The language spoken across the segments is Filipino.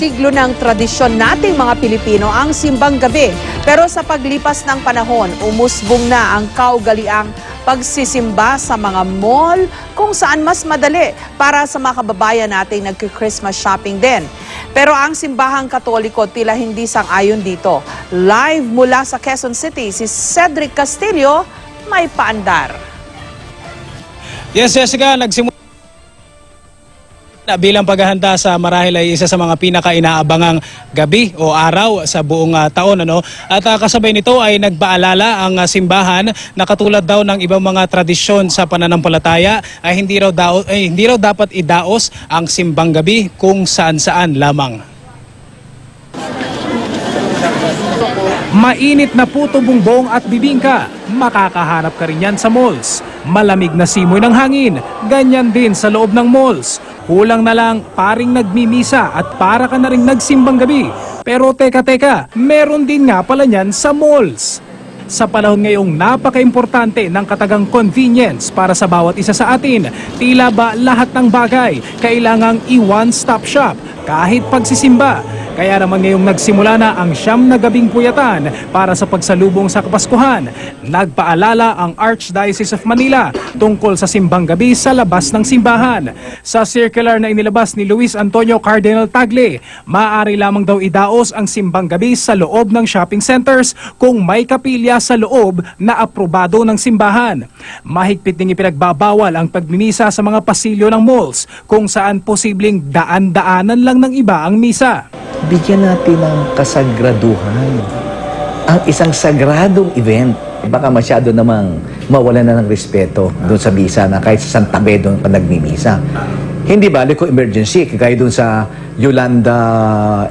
siglo ng tradisyon nating mga Pilipino ang simbang gabi. Pero sa paglipas ng panahon, umusbong na ang kaugaliang pagsisimba sa mga mall kung saan mas madali para sa mga kababayan nating nagki-Christmas shopping din. Pero ang simbahang Katoliko tila hindi sang-ayon dito. Live mula sa Quezon City, si Cedric Castillo may paandar. Yes, Jessica, nagsimula bilang paghahanda sa marahil ay isa sa mga pinaka-inaabangang gabi o araw sa buong taon. At kasabay nito ay nagpaalala ang simbahan na katulad daw ng ibang mga tradisyon sa pananampalataya ay hindi raw dapat idaos ang simbang gabi kung saan-saan lamang. Mainit na puto bumbong at bibingka, makakahanap ka rin yan sa malls. Malamig na simoy ng hangin, ganyan din sa loob ng malls. Kulang na lang paring nagmimisa at para ka na rin nagsimbang gabi. Pero teka, meron din nga pala niyan sa malls. Sa panahon ngayong napaka-importante ng katagang convenience para sa bawat isa sa atin, tila ba lahat ng bagay kailangang i-one-stop shop kahit pagsisimba. Kaya naman ngayong nagsimula na ang 9 na gabing puyatan para sa pagsalubong sa Kapaskuhan. Nagpaalala ang Archdiocese of Manila tungkol sa simbang gabi sa labas ng simbahan. Sa circular na inilabas ni Luis Antonio Cardinal Tagle, maaari lamang daw idaos ang simbang gabi sa loob ng shopping centers kung may kapilya sa loob na aprobado ng simbahan. Mahigpit ding ipinagbabawal ang pagmimisa sa mga pasilyo ng malls kung saan posibleng daan-daanan lang ng iba ang misa. Bigyan natin ng kasagraduhan ang isang sagradong event. Baka masyado namang mawala na ng respeto doon sa misa na kahit sa Santa Fe doon pa nagmimisa. Hindi balik ko emergency, kaya doon sa Yolanda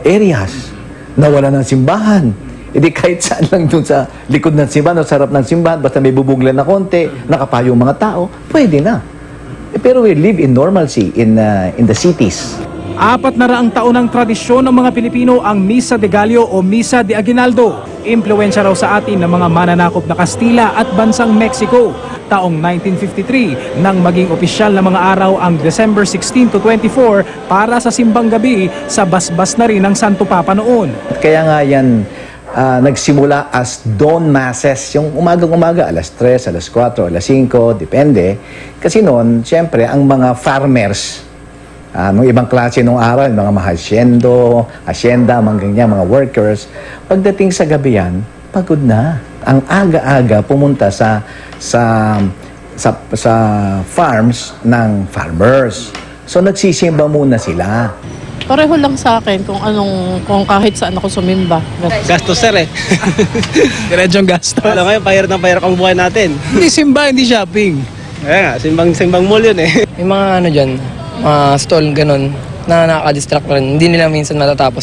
areas, nawala ng simbahan. Hindi kahit saan lang doon sa likod ng simbahan o sa harap ng simbahan, basta may bubuglan na konti, nakapayo mga tao, pwede na. Pero we live in normalcy in the cities. 400 taon ng tradisyon ng mga Pilipino ang Misa de Gallo o Misa de Aguinaldo. Impluwensya raw sa atin ng mga mananakop na Kastila at bansang Mexico. Taong 1953 nang maging opisyal na mga araw ang December 16 to 24 para sa simbang gabi sa basbas na rin ng Santo Papa noon. Kaya nga yan nagsimula as dawn masses, yung umagang-umaga, alas 3, alas 4, alas 5, depende. Kasi noon, siyempre, ang mga farmers, nung ibang klase nung araw, mga hacienda, mga workers, pagdating sa gabi yan, pagod na. Ang aga-aga pumunta sa farms ng farmers. So nagsisimba muna sila. Pareho lang sa akin kung kahit saan ako sumimba. Gastos sir eh. Diretsyong gastos. Alam ngayon, pahirap ang buhay natin. Hindi simba, hindi shopping. Kaya nga, simbang mall yun eh. May mga dyan, stall ganun na nakaka-distract rin. Hindi nila minsan matatapos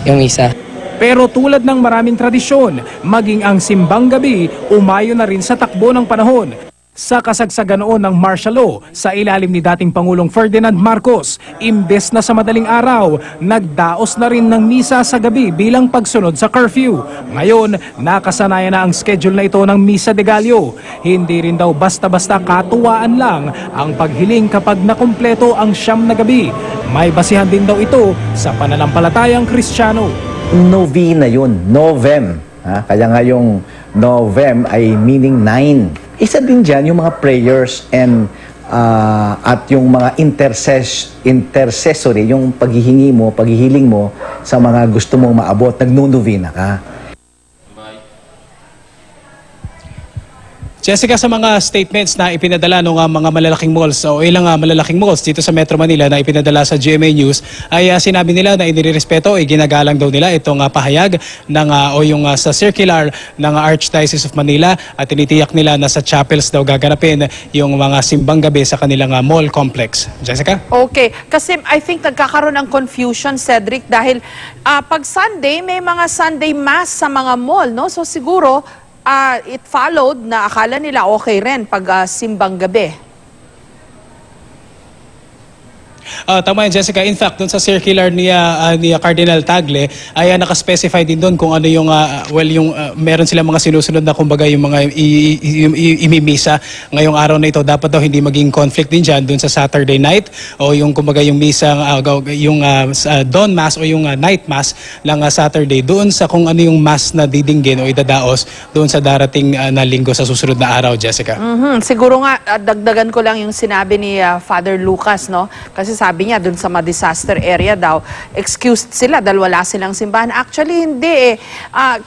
yung misa. Pero tulad ng maraming tradisyon, maging ang simbang gabi umayo na rin sa takbo ng panahon. Sa kasagsagan noon ng martial law sa ilalim ni dating Pangulong Ferdinand Marcos, imbes na sa madaling araw, nagdaos na rin ng misa sa gabi bilang pagsunod sa curfew. Ngayon, nakasanayan na ang schedule na ito ng Misa de Gallo. Hindi rin daw basta-basta katuwaan lang ang paghiling kapag nakumpleto ang 9 na gabi. May basihan din daw ito sa pananampalatayang Kristiyano. Novena yun, Novem. Kaya nga yung Novem ay meaning 9. Isa din dyan yung mga prayers and at yung mga intercessory, yung paghihiling mo sa mga gusto mong maabot, nagnunovena ka. Jessica, sa mga statements na ipinadala ng mga malalaking malls o ilang malalaking malls dito sa Metro Manila na ipinadala sa GMA News ay sinabi nila na inirespeto o ginagalang daw nila itong pahayag ng yung sa circular ng Archdiocese of Manila at tinitiyak nila na sa chapels daw gaganapin yung mga simbang gabi sa kanilang mall complex. Jessica? Okay, kasi I think nagkakaroon ng confusion, Cedric, dahil pag Sunday, may mga Sunday mass sa mga mall, no? So siguro, it followed na akala nila okay rin pag simbang gabi. Tama yan, Jessica. In fact, dun sa circular ni Cardinal Tagle ay nakaspecify din doon kung ano yung meron silang mga sinusunod na kumbaga yung mga imimisa ngayong araw na ito. Dapat daw hindi maging conflict din dyan dun sa Saturday night o yung kumbaga yung misa, dawn mass o yung night mass lang Saturday doon sa kung ano yung mass na didinggin o idadaos doon sa darating na linggo sa susunod na araw, Jessica. Siguro nga, dagdagan ko lang yung sinabi ni Father Lucas, no? Kasi sabi niya, dun sa disaster area daw, excused sila dahil wala silang simbahan. Actually, hindi eh.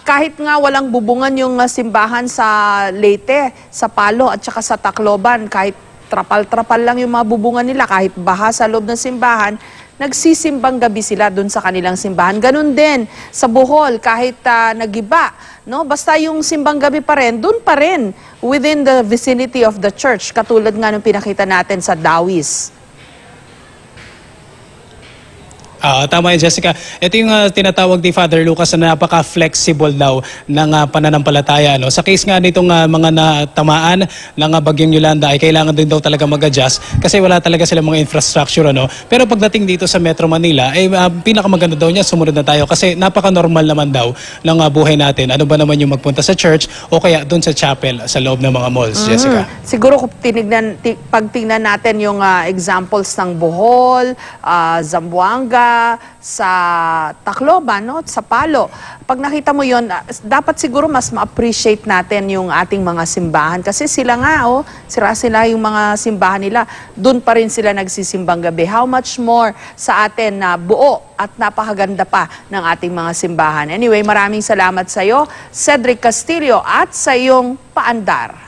Kahit nga walang bubungan yung simbahan sa Leyte, sa Palo at saka sa Tacloban, kahit trapal-trapal lang yung mga bubungan nila, kahit baha sa loob ng simbahan, nagsisimbang gabi sila dun sa kanilang simbahan. Ganun din sa Bohol, kahit nagiba, no? Basta yung simbang gabi pa rin, dun pa rin, within the vicinity of the church, katulad nga nung pinakita natin sa Dawis. Tama yan, Jessica. Ito yung tinatawag ni Father Lucas na napaka-flexible daw ng pananampalataya. No? Sa case nga nitong mga natamaan ng bagyong Yolanda ay kailangan din daw talaga mag-adjust kasi wala talaga silang mga infrastructure. Ano? Pero pagdating dito sa Metro Manila, ay pinakamaganda daw niya, sumunod na tayo kasi napaka-normal naman daw ng buhay natin. Ano ba naman yung magpunta sa church o kaya doon sa chapel sa loob ng mga malls, Jessica? Siguro kung pagtingnan natin yung examples ng Bohol, Zamboanga, sa Tacloban, no? Sa Palo. Pag nakita mo yon, dapat siguro mas ma-appreciate natin yung ating mga simbahan. Kasi sila nga, sila yung mga simbahan nila. Doon pa rin sila nagsisimbang gabi. How much more sa atin na buo at napakaganda pa ng ating mga simbahan. Anyway, maraming salamat sa iyo, Cedric Castillo, at sa iyong paandar.